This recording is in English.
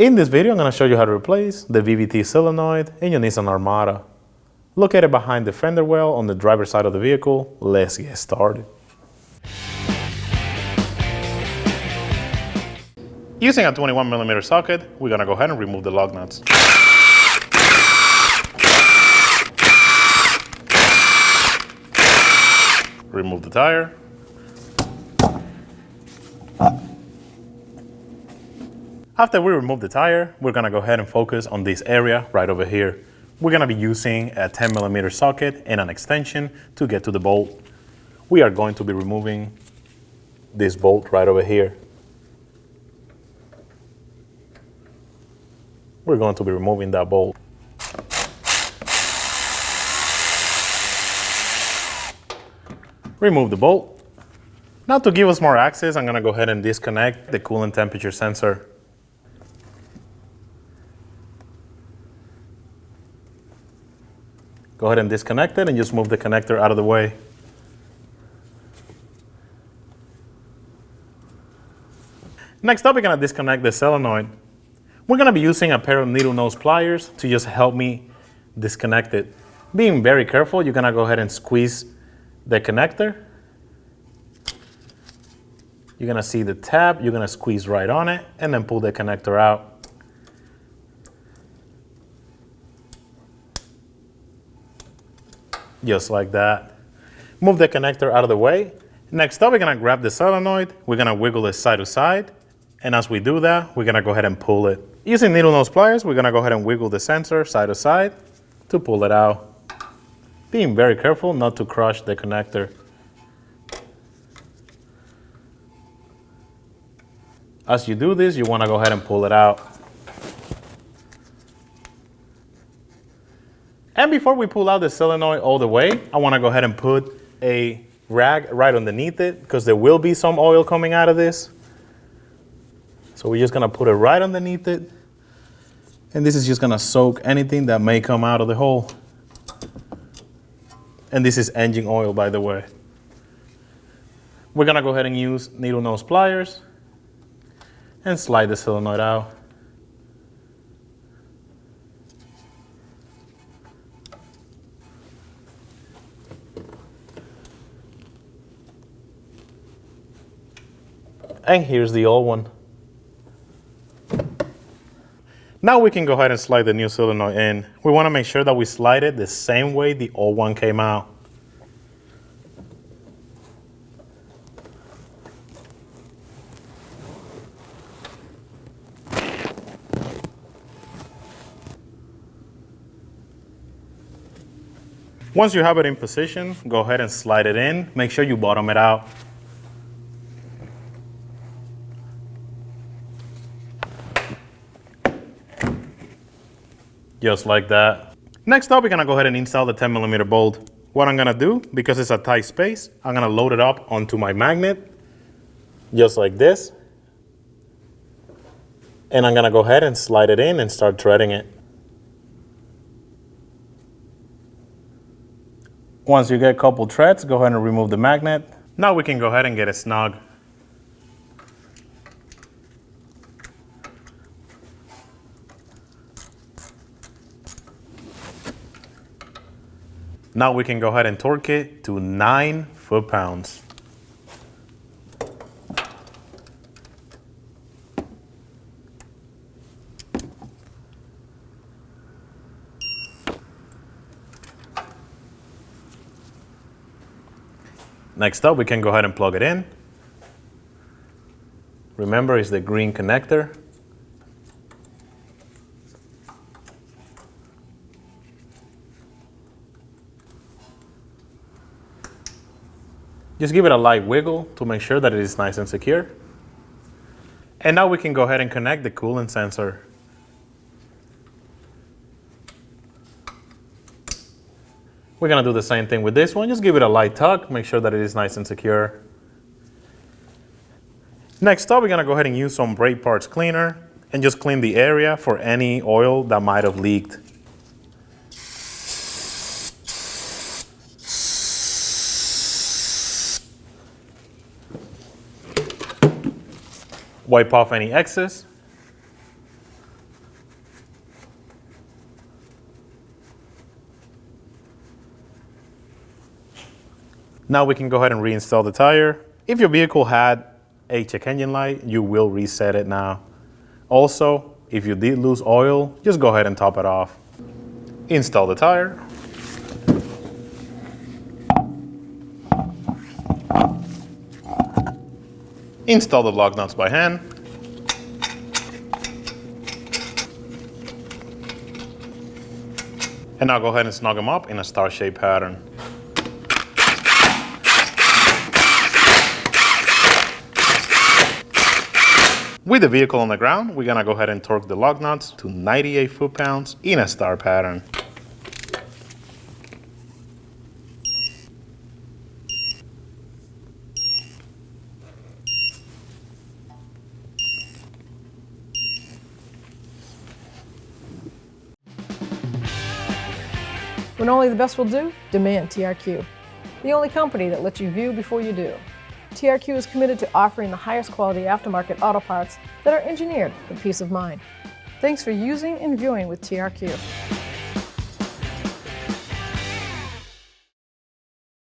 In this video, I'm going to show you how to replace the VVT solenoid in your Nissan Armada. Located behind the fender well on the driver's side of the vehicle, let's get started. Using a 21mm socket, we're going to go ahead and remove the lug nuts. Remove the tire. After we remove the tire, we're gonna go ahead and focus on this area right over here. We're gonna be using a 10mm socket and an extension to get to the bolt. We are going to be removing this bolt right over here. We're going to be removing that bolt. Remove the bolt. Now to give us more access, I'm gonna go ahead and disconnect the coolant temperature sensor. Go ahead and disconnect it and just move the connector out of the way. Next up, we're going to disconnect the solenoid. We're going to be using a pair of needle nose pliers to just help me disconnect it. Being very careful, you're going to go ahead and squeeze the connector. You're going to see the tab, you're going to squeeze right on it and then pull the connector out. Just like that. Move the connector out of the way. Next up, we're gonna grab the solenoid. We're gonna wiggle it side to side. And as we do that, we're gonna go ahead and pull it. Using needle nose pliers, we're gonna go ahead and wiggle the sensor side to side to pull it out. Being very careful not to crush the connector. As you do this, you wanna go ahead and pull it out. And before we pull out the solenoid all the way, I want to go ahead and put a rag right underneath it because there will be some oil coming out of this. So we're just going to put it right underneath it. And this is just going to soak anything that may come out of the hole. And this is engine oil, by the way. We're going to go ahead and use needle nose pliers and slide the solenoid out. And here's the old one. Now we can go ahead and slide the new solenoid in. We want to make sure that we slide it the same way the old one came out. Once you have it in position, go ahead and slide it in. Make sure you bottom it out. Just like that. Next up, we're gonna go ahead and install the 10mm bolt. What I'm gonna do, because it's a tight space, I'm gonna load it up onto my magnet, just like this. And I'm gonna go ahead and slide it in and start threading it. Once you get a couple threads, go ahead and remove the magnet. Now we can go ahead and get it snug. Now we can go ahead and torque it to 9 foot-pounds. Next up, we can go ahead and plug it in. Remember, it's the green connector. Just give it a light wiggle to make sure that it is nice and secure. And now we can go ahead and connect the coolant sensor. We're gonna do the same thing with this one. Just give it a light tug, make sure that it is nice and secure. Next up, we're gonna go ahead and use some brake parts cleaner and just clean the area for any oil that might have leaked. Wipe off any excess. Now we can go ahead and reinstall the tire. If your vehicle had a check engine light, you will reset it now. Also, if you did lose oil, just go ahead and top it off. Install the tire. Install the lug nuts by hand. And now go ahead and snug them up in a star-shaped pattern. With the vehicle on the ground, we're gonna go ahead and torque the lug nuts to 98 foot-pounds in a star pattern. When only the best will do, demand TRQ. The only company that lets you view before you do. TRQ is committed to offering the highest quality aftermarket auto parts that are engineered for peace of mind. Thanks for using and viewing with TRQ.